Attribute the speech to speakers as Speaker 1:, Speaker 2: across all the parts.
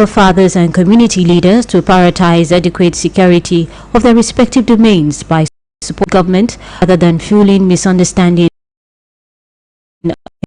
Speaker 1: fathers and community leaders to prioritize adequate security of their respective domains by support government rather than fueling misunderstanding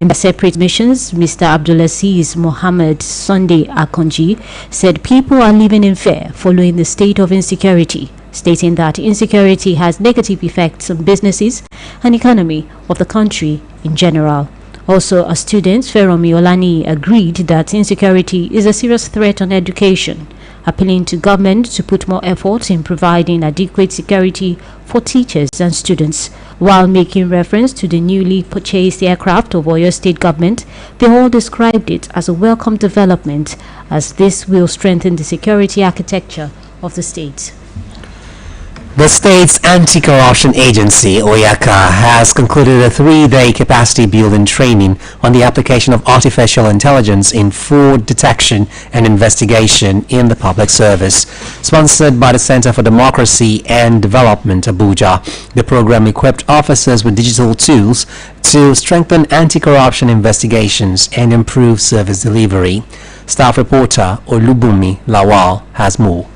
Speaker 1: in separate missions. Mr. Abdulaziz Mohammed Sunday Akonji said people are living in fear following the state of insecurity, stating that insecurity has negative effects on businesses and economy of the country in general. Also, a student, Feromi Olani, agreed that insecurity is a serious threat on education, appealing to government to put more effort in providing adequate security for teachers and students. While making reference to the newly purchased aircraft of Oyo State government, they all described it as a welcome development, as this will strengthen the security architecture of the state.
Speaker 2: The state's anti-corruption agency, Oyaka, has concluded a 3-day capacity building training on the application of artificial intelligence in fraud detection and investigation in the public service. Sponsored by the Center for Democracy and Development, Abuja, the program equipped officers with digital tools to strengthen anti-corruption investigations and improve service delivery. Staff reporter Olubumi Lawal has more.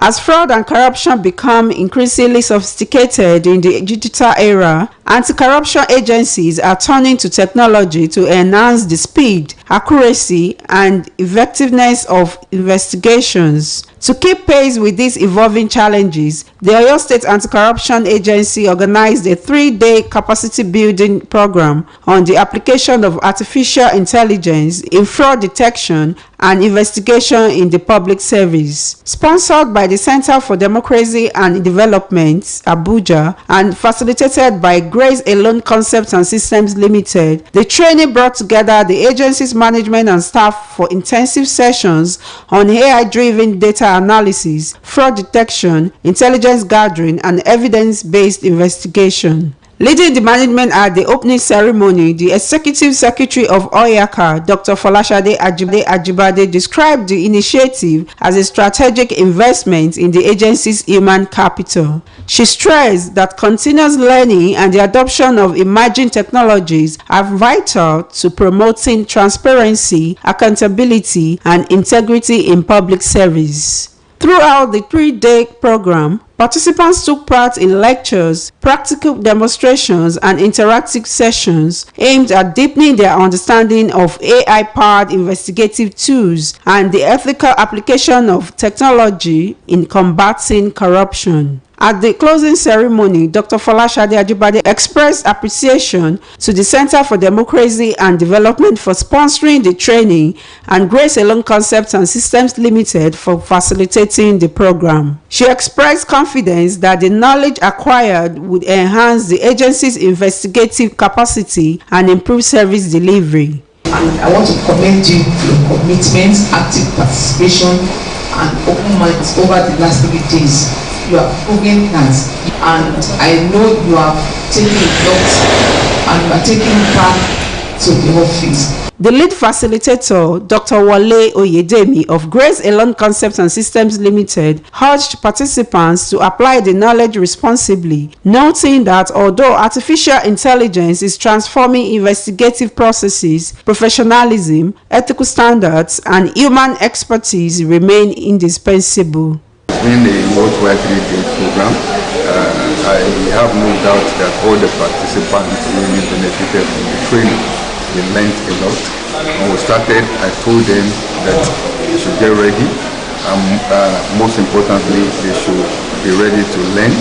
Speaker 3: As fraud and corruption become increasingly sophisticated in the digital era, anti-corruption agencies are turning to technology to enhance the speed, accuracy, and effectiveness of investigations. To keep pace with these evolving challenges, the Oyo State Anti-Corruption Agency organized a 3-day capacity building program on the application of artificial intelligence in fraud detection and investigation in the public service. Sponsored by the Center for Democracy and Development, Abuja, and facilitated by Grace Alone Concepts and Systems Limited, the training brought together the agency's management and staff for intensive sessions on AI-driven data analysis, fraud detection, intelligence gathering, and evidence-based investigation. Leading the management at the opening ceremony, the Executive Secretary of Oyaka, Dr. Folashade Ajibade, described the initiative as a strategic investment in the agency's human capital. She stressed that continuous learning and the adoption of emerging technologies are vital to promoting transparency, accountability, and integrity in public service. Throughout the 3-day program, participants took part in lectures, practical demonstrations, and interactive sessions aimed at deepening their understanding of AI-powered investigative tools and the ethical application of technology in combating corruption. At the closing ceremony, Dr. Folashade Ajibade expressed appreciation to the Center for Democracy and Development for sponsoring the training and Grace Alone Concepts and Systems Limited for facilitating the program. She expressed confidence that the knowledge acquired would enhance the agency's investigative capacity and improve service delivery.
Speaker 4: And I want to commend you for your commitment, active participation, and open minds over the last 3 days. You are proving that, and I know you are taking notes and you are taking back to the office.
Speaker 3: The lead facilitator, Dr. Wale Oyedemi of Grace Alone Concepts and Systems Limited, urged participants to apply the knowledge responsibly, noting that although artificial intelligence is transforming investigative processes, professionalism, ethical standards, and human expertise remain indispensable.
Speaker 5: It's been a worldwide 3-day program. I have no doubt that all the participants really benefited from the training. They learned a lot. When we started, I told them that they should get ready. Most importantly, they should be ready to learn,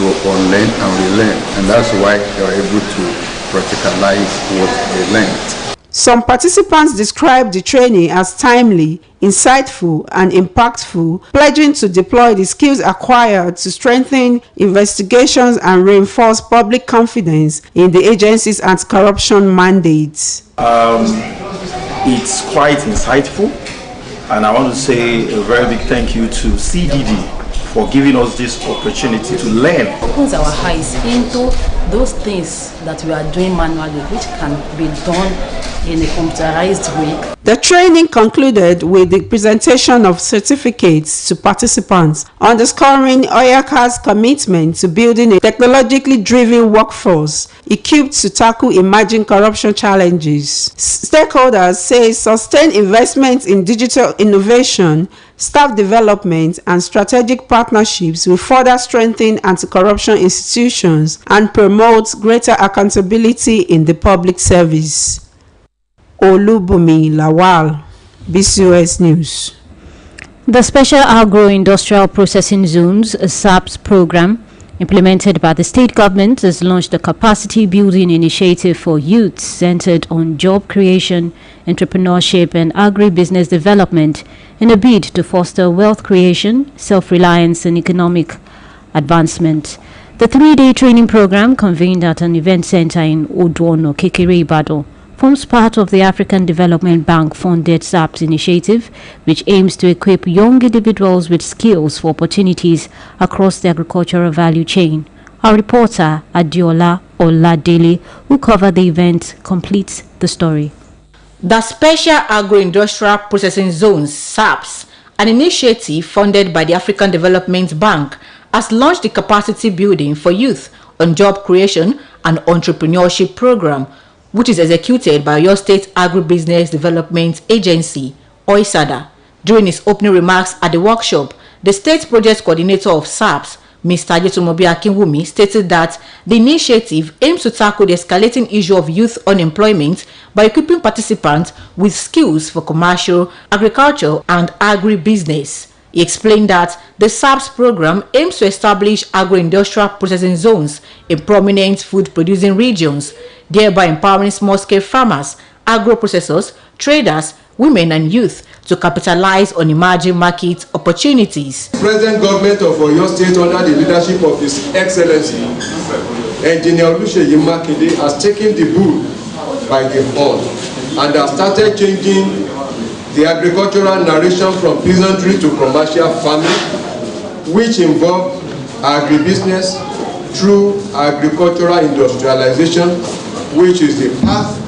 Speaker 5: to unlearn and relearn. And that's why they were able to practicalize what they learned.
Speaker 3: Some participants described the training as timely, insightful, and impactful, pledging to deploy the skills acquired to strengthen investigations and reinforce public confidence in the agency's anti-corruption mandates.
Speaker 6: It's quite insightful, and I want to say a very big thank you to CDD for giving us this opportunity to learn.
Speaker 7: Opens our eyes into those things that we are doing manually, which can be done in a computerized way.
Speaker 3: The training concluded with the presentation of certificates to participants, underscoring Oyaka's commitment to building a technologically driven workforce equipped to tackle emerging corruption challenges. Stakeholders say sustained investment in digital innovation, staff development, and strategic partnerships will further strengthen anti-corruption institutions and promote greater accountability in the public service. Olubumi Lawal, BCOS News.
Speaker 1: The Special Agro-Industrial Processing Zones SAPS program implemented by the state government has launched a capacity building initiative for youth centered on job creation, entrepreneurship and agribusiness development in a bid to foster wealth creation, self-reliance and economic advancement. The 3-day training program, convened at an event center in Oduono, Kekere, Ibadan, forms part of the African Development Bank funded SAPS initiative, which aims to equip young individuals with skills for opportunities across the agricultural value chain. Our reporter, Adiola Oladele, who covered the event, completes the story.
Speaker 8: The Special Agro-Industrial Processing Zones, SAPS, an initiative funded by the African Development Bank, has launched the capacity building for youth on job creation and entrepreneurship program, which is executed by your state agribusiness development agency, OISADA. During his opening remarks at the workshop, the state project coordinator of SAPS, Mr. Yetumobi Akinwumi, stated that the initiative aims to tackle the escalating issue of youth unemployment by equipping participants with skills for commercial, agriculture, and agribusiness. He explained that the SAPS program aims to establish agro-industrial processing zones in prominent food-producing regions, thereby empowering small-scale farmers, agro-processors, traders, women and youth to capitalize on emerging market opportunities.
Speaker 9: The present government of Oyo State, under the leadership of His Excellency, Engineer Oluyole Makinde, has taken the bull by the horn and has started changing the agricultural narration from peasantry to commercial farming, which involve agribusiness through agricultural industrialization, which is the path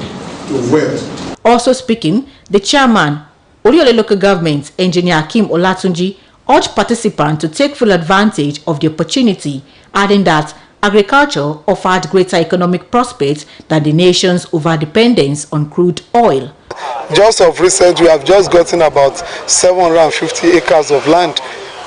Speaker 9: to wealth.
Speaker 8: Also speaking, the chairman, Oluyole Local Government, Engineer Akim Olatunji, urged participants to take full advantage of the opportunity, adding that agriculture offered greater economic prospects than the nation's overdependence on crude oil.
Speaker 10: Just of recent, we have just gotten about 750 acres of land.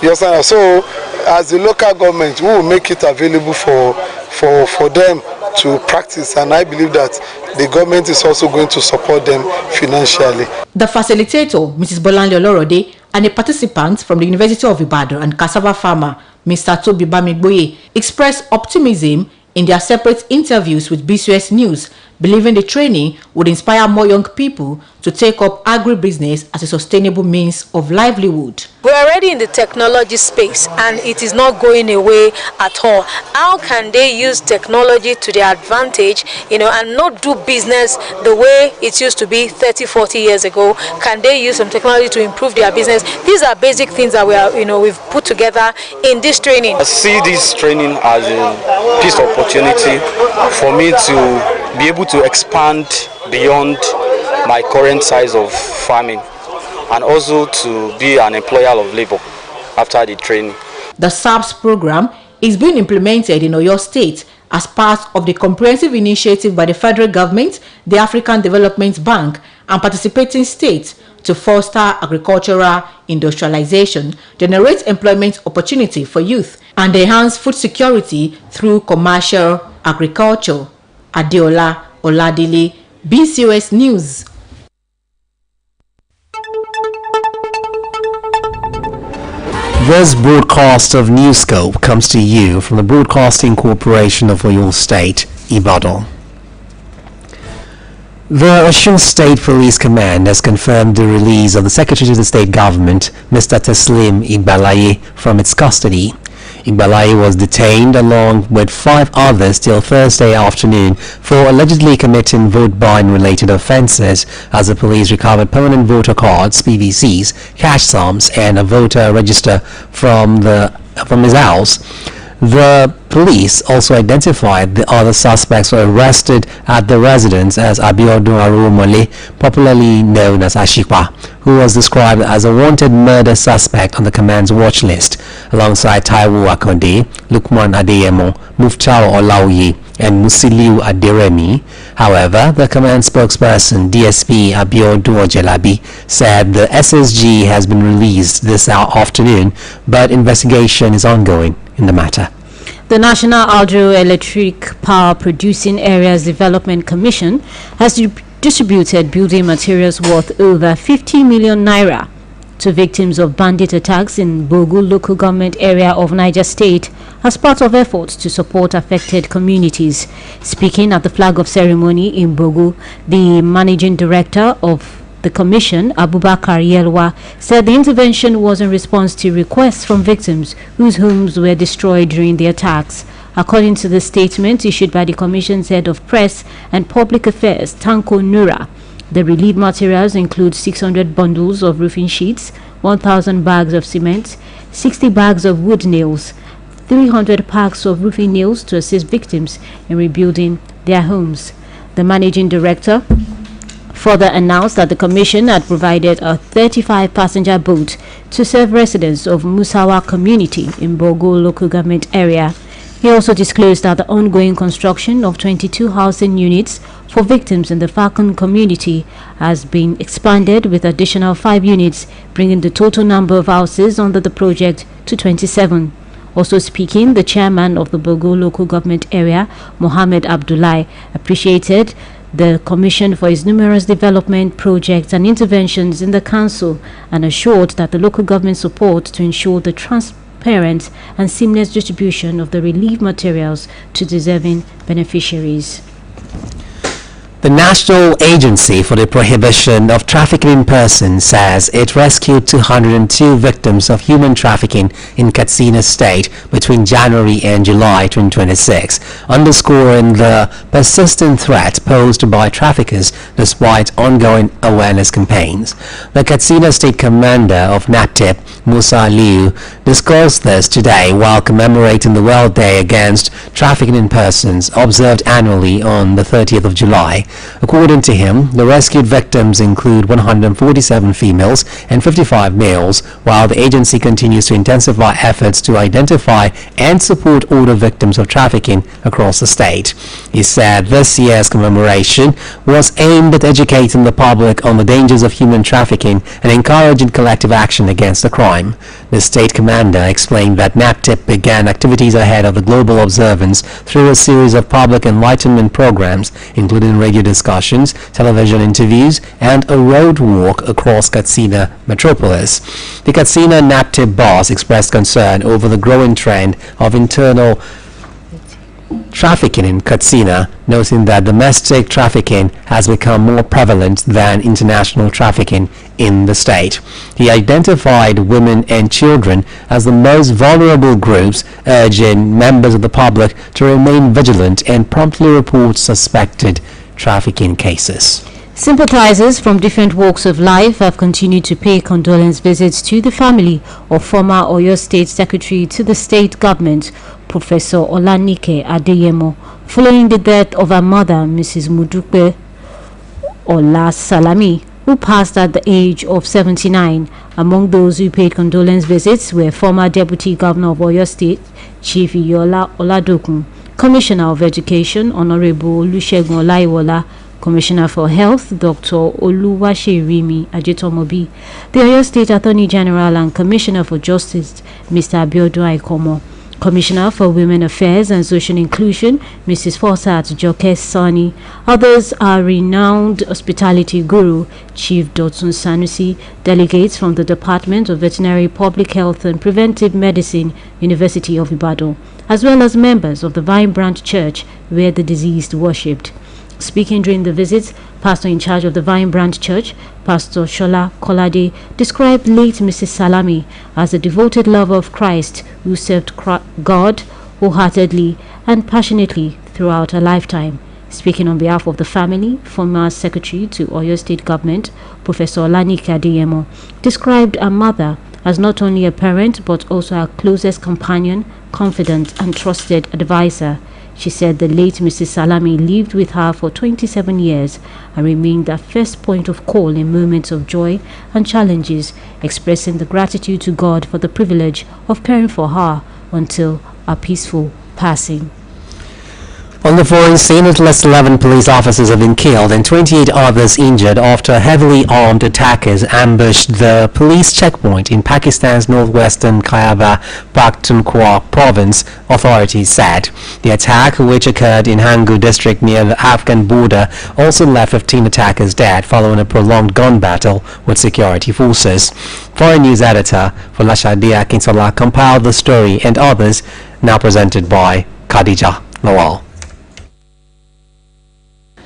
Speaker 10: You understand? So, as the local government, we will make it available for them to practice, and I believe that the government is also going to support them financially.
Speaker 8: The facilitator, Mrs. Bolanle Olorode, and a participant from the University of Ibadan and cassava farmer, Mr. Tobi Bamigboye, expressed optimism in their separate interviews with BCOS News, believing the training would inspire more young people to take up agribusiness as a sustainable means of livelihood.
Speaker 11: We're already in the technology space and it is not going away at all. How can they use technology to their advantage, and not do business the way it used to be 30, 40 years ago? Can they use some technology to improve their business? These are basic things that we've put together in this training.
Speaker 12: I see this training as a piece of opportunity for me to be able to expand beyond my current size of farming and also to be an employer of labor after the training.
Speaker 8: The SAPS program is being implemented in Oyo State as part of the comprehensive initiative by the federal government, the African Development Bank, and participating states to foster agricultural industrialization, generate employment opportunity for youth, and enhance food security through commercial agriculture. Adiola Oladele, BCOS News.
Speaker 2: This broadcast of Newscope comes to you from the Broadcasting Corporation of Oyo State, Ibadan. The Osun State Police Command has confirmed the release of the Secretary to the State Government, Mr. Teslim Igbalaye, from its custody. Igbalaye was detained along with 5 others till Thursday afternoon for allegedly committing vote-buying related offences, as the police recovered permanent voter cards, PVCs, cash sums and a voter register from his house. The Police also identified the other suspects were arrested at the residence as Abiodun Aromole, popularly known as Ashipa, who was described as a wanted murder suspect on the command's watch list, alongside Taiwo Akonde, Lukman Adeyemo, Muftau Oluyole, and Musiliu Aderemi. However, the command spokesperson DSP Abiodun Ojelabi said the SSG has been released this afternoon, but investigation is ongoing in the matter.
Speaker 1: The National Hydroelectric Power Producing Areas Development Commission has distributed building materials worth over 50 million naira to victims of bandit attacks in Bogu local government area of Niger State as part of efforts to support affected communities. Speaking at the flag-off ceremony in Bogu, the managing director of the commission, Abubakar Yelwa, said the intervention was in response to requests from victims whose homes were destroyed during the attacks. According to the statement issued by the commission's head of press and public affairs, Tanko Nura, the relief materials include 600 bundles of roofing sheets, 1,000 bags of cement, 60 bags of wood nails, 300 packs of roofing nails to assist victims in rebuilding their homes. The managing director further announced that the commission had provided a 35-passenger boat to serve residents of Musawa community in Bogo local government area. He also disclosed that the ongoing construction of 22 housing units for victims in the Falcon community has been expanded with additional 5 units, bringing the total number of houses under the project to 27. Also speaking, the chairman of the Bogo local government area, Mohammed Abdullahi, appreciated the commission for its numerous development projects and interventions in the council and assured that the local government support to ensure the transparent and seamless distribution of the relief materials to deserving beneficiaries.
Speaker 2: The National Agency for the Prohibition of Trafficking in Persons says it rescued 202 victims of human trafficking in Katsina State between January and July 2026, underscoring the persistent threat posed by traffickers despite ongoing awareness campaigns. The Katsina State Commander of NATIP, Musa Liu, discussed this today while commemorating the World Day Against Trafficking in Persons observed annually on the 30th of July. According to him, the rescued victims include 147 females and 55 males, while the agency continues to intensify efforts to identify and support older victims of trafficking across the state. He said this year's commemoration was aimed at educating the public on the dangers of human trafficking and encouraging collective action against the crime. The state commander explained that NAPTIP began activities ahead of the global observance through a series of public enlightenment programs, including radio discussions, television interviews, and a road walk across Katsina metropolis. The Katsina NAPTIP boss expressed concern over the growing trend of internal trafficking in Katsina, noting that domestic trafficking has become more prevalent than international trafficking in the state. He identified women and children as the most vulnerable groups, urging members of the public to remain vigilant and promptly report suspected trafficking cases.
Speaker 1: Sympathizers from different walks of life have continued to pay condolence visits to the family of former Oyo State Secretary to the state government, Professor Olanike Adeyemo, following the death of her mother, Mrs. Mudupe Olasalami, who passed at the age of 79. Among those who paid condolence visits were former Deputy Governor of Oyo State, Chief Yola Oladokun, Commissioner of Education, Honorable Olusegun Oluyole, Commissioner for Health, Dr. Oluwaserimi Ajetomobi, the Oyo State Attorney General and Commissioner for Justice, Mr. Abiodun Aikomo, Commissioner for Women Affairs and Social Inclusion, Mrs. Forsat Joke Sani. Others are renowned hospitality guru, Chief Dotun Sanusi, delegates from the Department of Veterinary Public Health and Preventive Medicine, University of Ibadan, as well as members of the Vine Branch Church where the deceased worshipped. Speaking during the visit, Pastor in charge of the Vine Branch Church, Pastor Shola Kolade, described late Mrs. Salami as a devoted lover of Christ who served God wholeheartedly and passionately throughout her lifetime. Speaking on behalf of the family, former Secretary to Oyo State Government, Professor Olanike Adeyemo, described her mother as not only a parent but also her closest companion, confidant and trusted advisor. She said the late Mrs. Salami lived with her for 27 years and remained her first point of call in moments of joy and challenges, expressing the gratitude to God for the privilege of caring for her until her peaceful passing.
Speaker 2: On the foreign scene, at least 11 police officers have been killed and 28 others injured after heavily armed attackers ambushed the police checkpoint in Pakistan's northwestern Khyber Pakhtunkhwa province, authorities said. The attack, which occurred in Hangu district near the Afghan border, also left 15 attackers dead following a prolonged gun battle with security forces. Foreign news editor Folashadia Kinsola compiled the story and others, now presented by Khadija Lawal.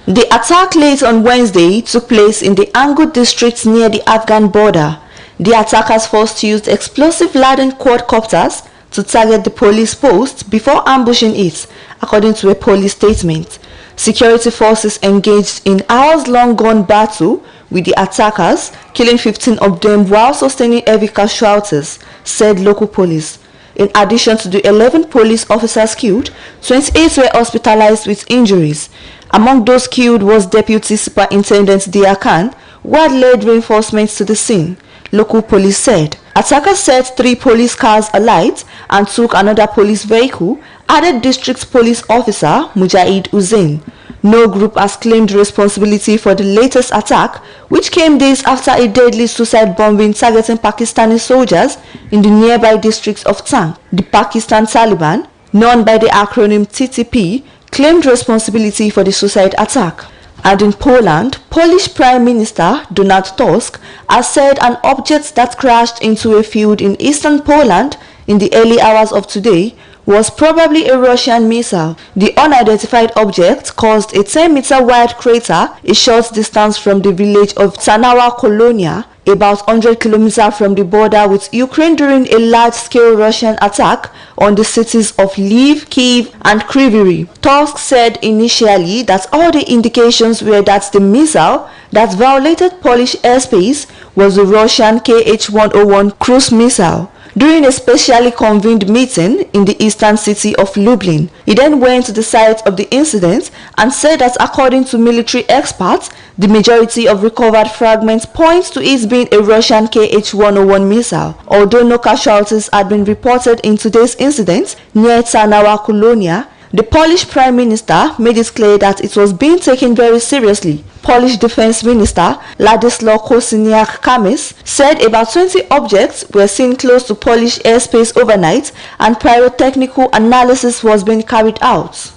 Speaker 13: The attack late on Wednesday took place in the Hangu district near the Afghan border. The attackers first used explosive-laden quadcopters to target the police post before ambushing it, according to a police statement. Security forces engaged in hours-long gun battle with the attackers, killing 15 of them while sustaining heavy casualties, said local police. In addition to the 11 police officers killed, 28 were hospitalized with injuries. Among those killed was Deputy Superintendent Dia Khan, who had led reinforcements to the scene, local police said. Attackers set 3 police cars alight and took another police vehicle, added District Police Officer Mujahid Hussain. No group has claimed responsibility for the latest attack, which came days after a deadly suicide bombing targeting Pakistani soldiers in the nearby district of Tang. The Pakistan Taliban, known by the acronym TTP, claimed responsibility for the suicide attack. And in Poland, Polish Prime Minister Donald Tusk has said an object that crashed into a field in eastern Poland in the early hours of today was probably a Russian missile. The unidentified object caused a 10-meter wide crater a short distance from the village of Tsanawa Kolonia, about 100 kilometers from the border with Ukraine, during a large-scale Russian attack on the cities of Lviv, Kyiv and Kryvyi Rih. Tusk said initially that all the indications were that the missile that violated Polish airspace was a Russian Kh-101 cruise missile. During a specially convened meeting in the eastern city of Lublin, he then went to the site of the incident and said that according to military experts, the majority of recovered fragments points to it being a Russian Kh-101 missile. Although no casualties had been reported in today's incident near Tsanawa Kolonia, the Polish Prime Minister made it clear that it was being taken very seriously. Polish Defense Minister Ladisław Kosiniak-Kamysz said about 20 objects were seen close to Polish airspace overnight and pyrotechnical analysis was being carried out.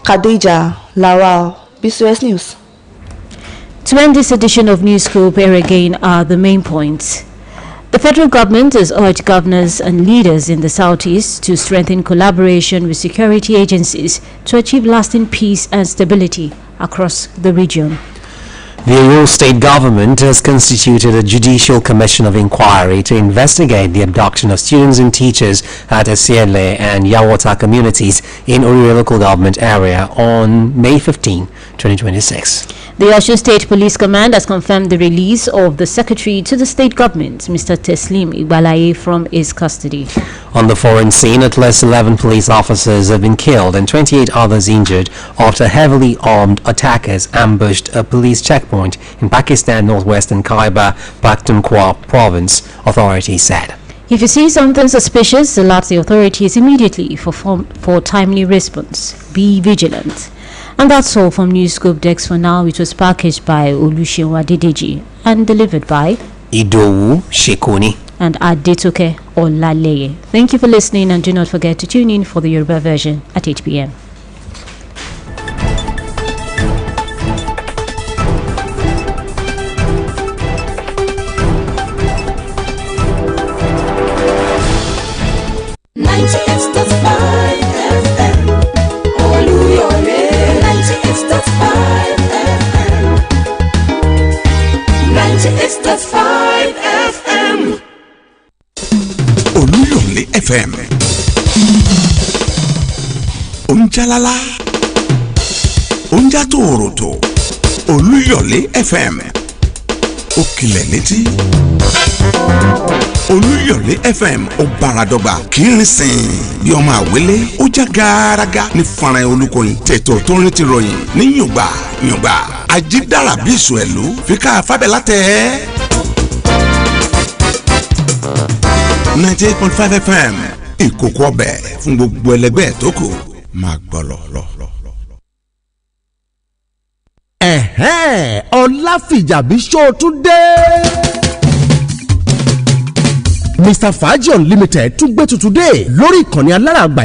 Speaker 13: Khadija Lawal, BCS News.
Speaker 1: To end this edition of Newscope, here again are the main points. The federal government has urged governors and leaders in the southeast to strengthen collaboration with security agencies to achieve lasting peace and stability across the region.
Speaker 2: The Oyo State government has constituted a judicial commission of inquiry to investigate the abduction of students and teachers at Esiele and Yawota communities in Oluyole local government area on May 15, 2026.
Speaker 1: The Osun State Police Command has confirmed the release of the Secretary to the State Government, Mr. Teslim Igbalaye, from his custody.
Speaker 2: On the foreign scene, at least 11 police officers have been killed and 28 others injured after heavily armed attackers ambushed a police checkpoint in Pakistan northwestern Khyber Pakhtunkhwa province, authorities said.
Speaker 1: If you see something suspicious, alert the authorities immediately for timely response. Be vigilant. And that's all from Newscope Dex for now. It was packaged by Oluyole and delivered by
Speaker 2: Idowu Shekuni
Speaker 1: and Adetoke Olaleye. Thank you for listening, and do not forget to tune in for the Yoruba version at 8 p.m.
Speaker 14: Oluyole FM. Unjalala. Unjatoroto. Oluyole FM. Okile létí. Oluyole FM ó báradọ́gba kì í rìn sìn bí ọmọ àwélé ó já gàràgà ní fara olùkọ́yìn tètò tó ń ti ròyìn ní yùngbà ajídára bí ìṣù ẹ̀lú fíkà fábẹ́lá tẹ̀ 98.5 FM ìkòkò ọbẹ̀ fún gbogbo ẹlẹgbẹ́ tó kù máa gbọ́ lọ.
Speaker 15: Ọláfìjàbí ṣó tún dé. Mr. Faji Unlimited tún gbé tuntun dé lórí ìkànnì alárààgbà